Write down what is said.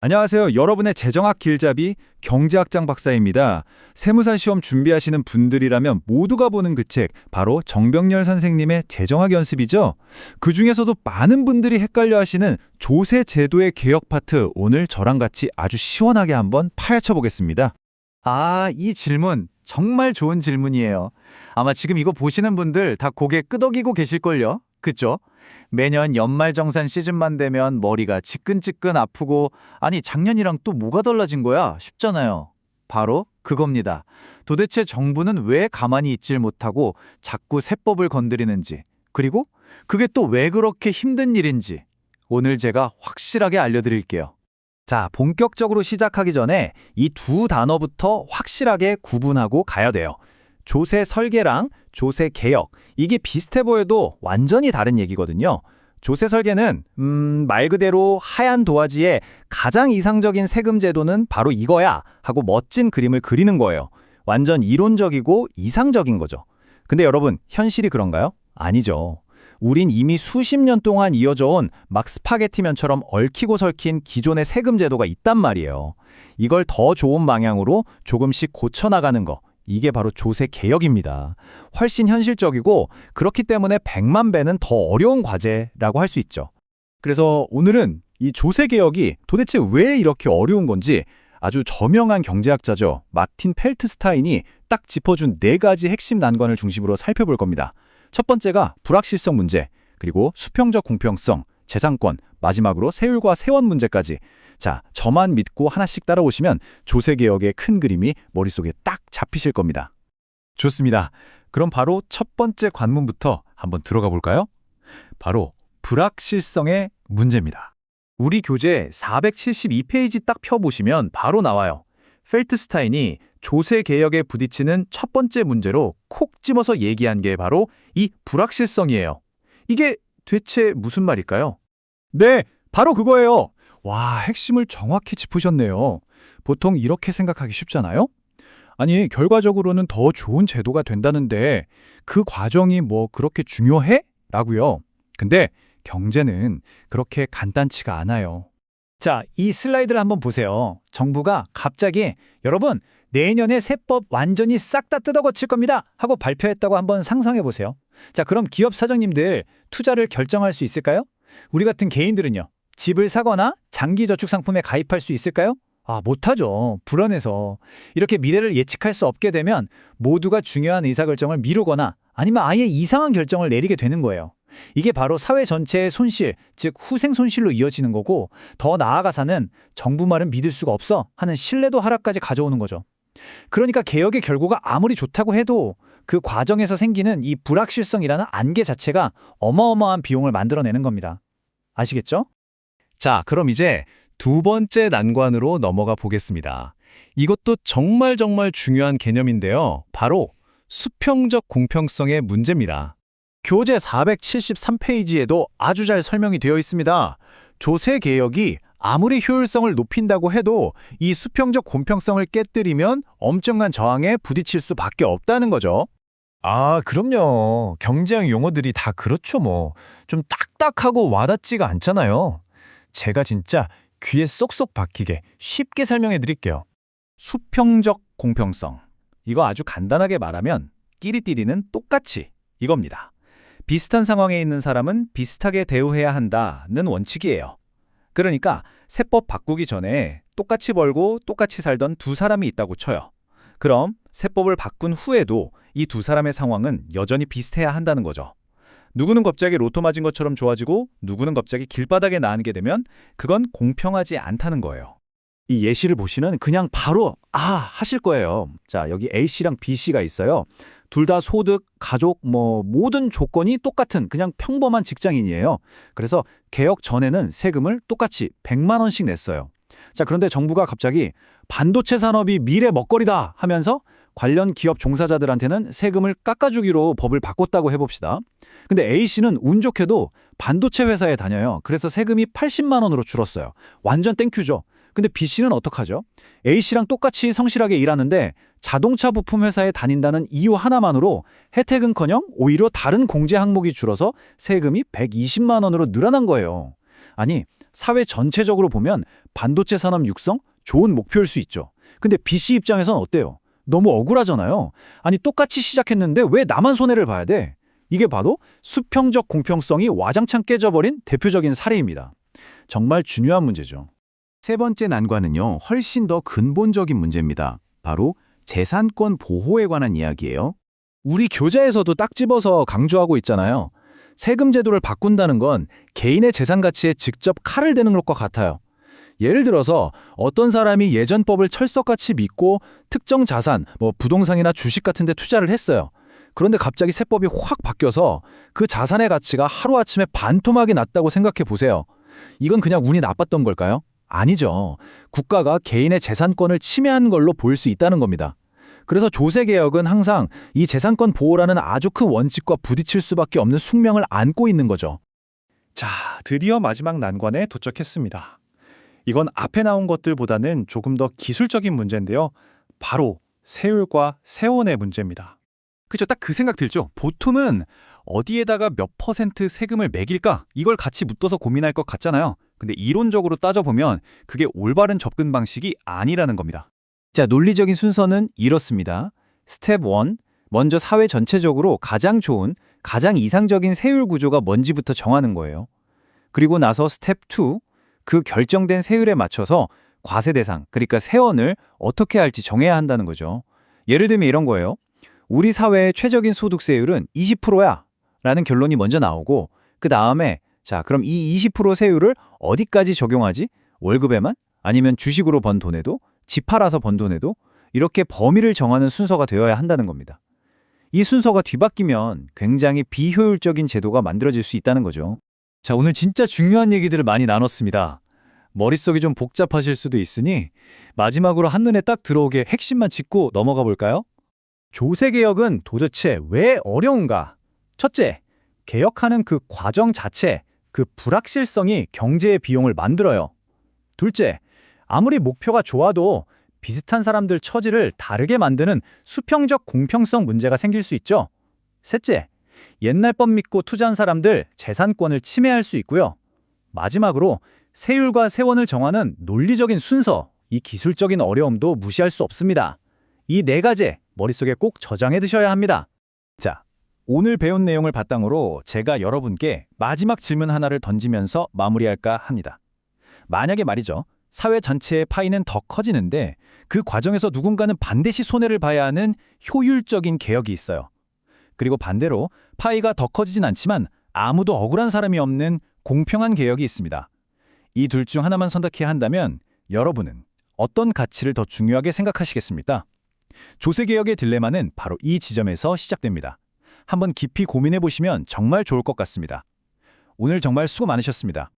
안녕하세요. 여러분의 재정학 길잡이 경제학장 박사입니다. 세무사 시험 준비하시는 분들이라면 모두가 보는 그 책, 바로 정병렬 선생님의 재정학 연습이죠. 그중에서도 많은 분들이 헷갈려 하시는 조세 제도의 개혁 파트, 오늘 저랑 같이 아주 시원하게 한번 파헤쳐 보겠습니다. 이 질문 정말 좋은 질문이에요. 아마 지금 이거 보시는 분들 다 고개 끄덕이고 계실걸요? 그쵸? 매년 연말정산 시즌만 되면 머리가 지끈지끈 아프고 아니 작년이랑 또 뭐가 달라진 거야? 싶잖아요. 바로 그겁니다. 도대체 정부는 왜 가만히 있질 못하고 자꾸 세법을 건드리는지, 그리고 그게 또 왜 그렇게 힘든 일인지 오늘 제가 확실하게 알려드릴게요. 자, 본격적으로 시작하기 전에 이 두 단어부터 확실하게 구분하고 가야 돼요. 조세 설계랑 조세 개혁, 이게 비슷해 보여도 완전히 다른 얘기거든요. 조세 설계는 말 그대로 하얀 도화지에 가장 이상적인 세금 제도는 바로 이거야 하고 멋진 그림을 그리는 거예요. 완전 이론적이고 이상적인 거죠. 근데 여러분, 현실이 그런가요? 아니죠. 우린 이미 수십 년 동안 이어져 온 막 스파게티면처럼 얽히고 설킨 기존의 세금 제도가 있단 말이에요. 이걸 더 좋은 방향으로 조금씩 고쳐나가는 거, 이게 바로 조세 개혁입니다. 훨씬 현실적이고 그렇기 때문에 100만 배는 더 어려운 과제라고 할 수 있죠. 그래서 오늘은 이 조세 개혁이 도대체 왜 이렇게 어려운 건지 아주 저명한 경제학자죠. 마틴 펠트스타인이 딱 짚어준 4가지 핵심 난관을 중심으로 살펴볼 겁니다. 첫 번째가 불확실성 문제, 그리고 수평적 공평성, 재산권, 마지막으로 세율과 세원 문제까지. 자, 저만 믿고 하나씩 따라오시면 조세개혁의 큰 그림이 머릿속에 딱 잡히실 겁니다. 좋습니다. 그럼 바로 첫 번째 관문부터 한번 들어가 볼까요? 바로 불확실성의 문제입니다. 우리 교재 472페이지 딱 펴보시면 바로 나와요. 펠트스타인이 조세 개혁에 부딪히는 첫 번째 문제로 콕 집어서 얘기한 게 바로 이 불확실성이에요. 이게 대체 무슨 말일까요? 네, 바로 그거예요. 와, 핵심을 정확히 짚으셨네요. 보통 이렇게 생각하기 쉽잖아요? 아니, 결과적으로는 더 좋은 제도가 된다는데 그 과정이 뭐 그렇게 중요해? 라고요. 근데 경제는 그렇게 간단치가 않아요. 자, 이 슬라이드를 한번 보세요. 정부가 갑자기 여러분, 내년에 세법 완전히 싹 다 뜯어고칠 겁니다 하고 발표했다고 한번 상상해 보세요. 자, 그럼 기업 사장님들 투자를 결정할 수 있을까요? 우리 같은 개인들은요, 집을 사거나 장기 저축 상품에 가입할 수 있을까요? 못하죠. 불안해서. 이렇게 미래를 예측할 수 없게 되면 모두가 중요한 의사결정을 미루거나 아니면 아예 이상한 결정을 내리게 되는 거예요. 이게 바로 사회 전체의 손실, 즉 후생 손실로 이어지는 거고, 더 나아가서는 정부 말은 믿을 수가 없어 하는 신뢰도 하락까지 가져오는 거죠. 그러니까 개혁의 결과가 아무리 좋다고 해도 그 과정에서 생기는 이 불확실성이라는 안개 자체가 어마어마한 비용을 만들어내는 겁니다. 아시겠죠? 자, 그럼 이제 두 번째 난관으로 넘어가 보겠습니다. 이것도 정말 중요한 개념인데요. 바로 수평적 공평성의 문제입니다. 교재 473페이지에도 아주 잘 설명이 되어 있습니다. 조세 개혁이 아무리 효율성을 높인다고 해도 이 수평적 공평성을 깨뜨리면 엄청난 저항에 부딪힐 수밖에 없다는 거죠. 그럼요. 경제학 용어들이 다 그렇죠, 뭐. 좀 딱딱하고 와닿지가 않잖아요. 제가 진짜 귀에 쏙쏙 박히게 쉽게 설명해 드릴게요. 수평적 공평성. 이거 아주 간단하게 말하면 끼리끼리는 똑같이 이겁니다. 비슷한 상황에 있는 사람은 비슷하게 대우해야 한다는 원칙이에요. 그러니까 세법 바꾸기 전에 똑같이 벌고 똑같이 살던 두 사람이 있다고 쳐요. 그럼 세법을 바꾼 후에도 이 두 사람의 상황은 여전히 비슷해야 한다는 거죠. 누구는 갑자기 로또 맞은 것처럼 좋아지고 누구는 갑자기 길바닥에 나앉게 되면 그건 공평하지 않다는 거예요. 이 예시를 보시면 그냥 바로 하실 거예요. 자, 여기 A씨랑 B씨가 있어요. 둘 다 소득, 가족, 모든 조건이 똑같은 그냥 평범한 직장인이에요. 그래서 개혁 전에는 세금을 똑같이 100만 원씩 냈어요. 자, 그런데 정부가 갑자기 반도체 산업이 미래 먹거리다 하면서 관련 기업 종사자들한테는 세금을 깎아주기로 법을 바꿨다고 해봅시다. 근데 A씨는 운 좋게도 반도체 회사에 다녀요. 그래서 세금이 80만 원으로 줄었어요. 완전 땡큐죠. 근데 B씨는 어떡하죠? A씨랑 똑같이 성실하게 일하는데 자동차 부품 회사에 다닌다는 이유 하나만으로 혜택은커녕 오히려 다른 공제 항목이 줄어서 세금이 120만 원으로 늘어난 거예요. 아니, 사회 전체적으로 보면 반도체 산업 육성 좋은 목표일 수 있죠. 근데 BC 입장에선 어때요? 너무 억울하잖아요. 아니 똑같이 시작했는데 왜 나만 손해를 봐야 돼? 이게 바로 수평적 공평성이 와장창 깨져버린 대표적인 사례입니다. 정말 중요한 문제죠. 세 번째 난관은요, 훨씬 더 근본적인 문제입니다. 바로 재산권 보호에 관한 이야기예요. 우리 교재에서도 딱 집어서 강조하고 있잖아요. 세금 제도를 바꾼다는 건 개인의 재산 가치에 직접 칼을 대는 것과 같아요. 예를 들어서 어떤 사람이 예전 법을 철석같이 믿고 특정 자산, 부동산이나 주식 같은 데 투자를 했어요. 그런데 갑자기 세법이 확 바뀌어서 그 자산의 가치가 하루아침에 반토막이 났다고 생각해 보세요. 이건 그냥 운이 나빴던 걸까요? 아니죠. 국가가 개인의 재산권을 침해한 걸로 보일 수 있다는 겁니다. 그래서 조세개혁은 항상 이 재산권 보호라는 아주 큰 원칙과 부딪힐 수밖에 없는 숙명을 안고 있는 거죠. 자, 드디어 마지막 난관에 도착했습니다. 이건 앞에 나온 것들보다는 조금 더 기술적인 문제인데요. 바로 세율과 세원의 문제입니다. 그죠? 딱 그 생각 들죠? 보통은 어디에다가 몇 퍼센트 세금을 매길까? 이걸 같이 묶어서 고민할 것 같잖아요. 근데 이론적으로 따져보면 그게 올바른 접근 방식이 아니라는 겁니다. 자, 논리적인 순서는 이렇습니다. 스텝 1, 먼저 사회 전체적으로 가장 좋은, 가장 이상적인 세율 구조가 뭔지부터 정하는 거예요. 그리고 나서 스텝 2, 그 결정된 세율에 맞춰서 과세 대상, 그러니까 세원을 어떻게 할지 정해야 한다는 거죠. 예를 들면 이런 거예요. 우리 사회의 최적인 소득세율은 20%야 라는 결론이 먼저 나오고 그 다음에 자, 그럼 이 20% 세율을 어디까지 적용하지? 월급에만? 아니면 주식으로 번 돈에도? 집 팔아서 번 돈에도? 이렇게 범위를 정하는 순서가 되어야 한다는 겁니다. 이 순서가 뒤바뀌면 굉장히 비효율적인 제도가 만들어질 수 있다는 거죠. 자, 오늘 진짜 중요한 얘기들을 많이 나눴습니다. 머릿속이 좀 복잡하실 수도 있으니 마지막으로 한눈에 딱 들어오게 핵심만 짚고 넘어가 볼까요? 조세개혁은 도대체 왜 어려운가? 첫째, 개혁하는 그 과정 자체, 그 불확실성이 경제의 비용을 만들어요. 둘째, 아무리 목표가 좋아도 비슷한 사람들 처지를 다르게 만드는 수평적 공평성 문제가 생길 수 있죠. 셋째, 옛날 법 믿고 투자한 사람들 재산권을 침해할 수 있고요. 마지막으로 세율과 세원을 정하는 논리적인 순서, 이 기술적인 어려움도 무시할 수 없습니다. 이 네 가지 머릿속에 꼭 저장해 두셔야 합니다. 자, 오늘 배운 내용을 바탕으로 제가 여러분께 마지막 질문 하나를 던지면서 마무리할까 합니다. 만약에 말이죠, 사회 전체의 파이는 더 커지는데 그 과정에서 누군가는 반드시 손해를 봐야 하는 효율적인 개혁이 있어요. 그리고 반대로 파이가 더 커지진 않지만 아무도 억울한 사람이 없는 공평한 개혁이 있습니다. 이 둘 중 하나만 선택해야 한다면 여러분은 어떤 가치를 더 중요하게 생각하시겠습니까? 조세개혁의 딜레마는 바로 이 지점에서 시작됩니다. 한번 깊이 고민해 보시면 정말 좋을 것 같습니다. 오늘 정말 수고 많으셨습니다.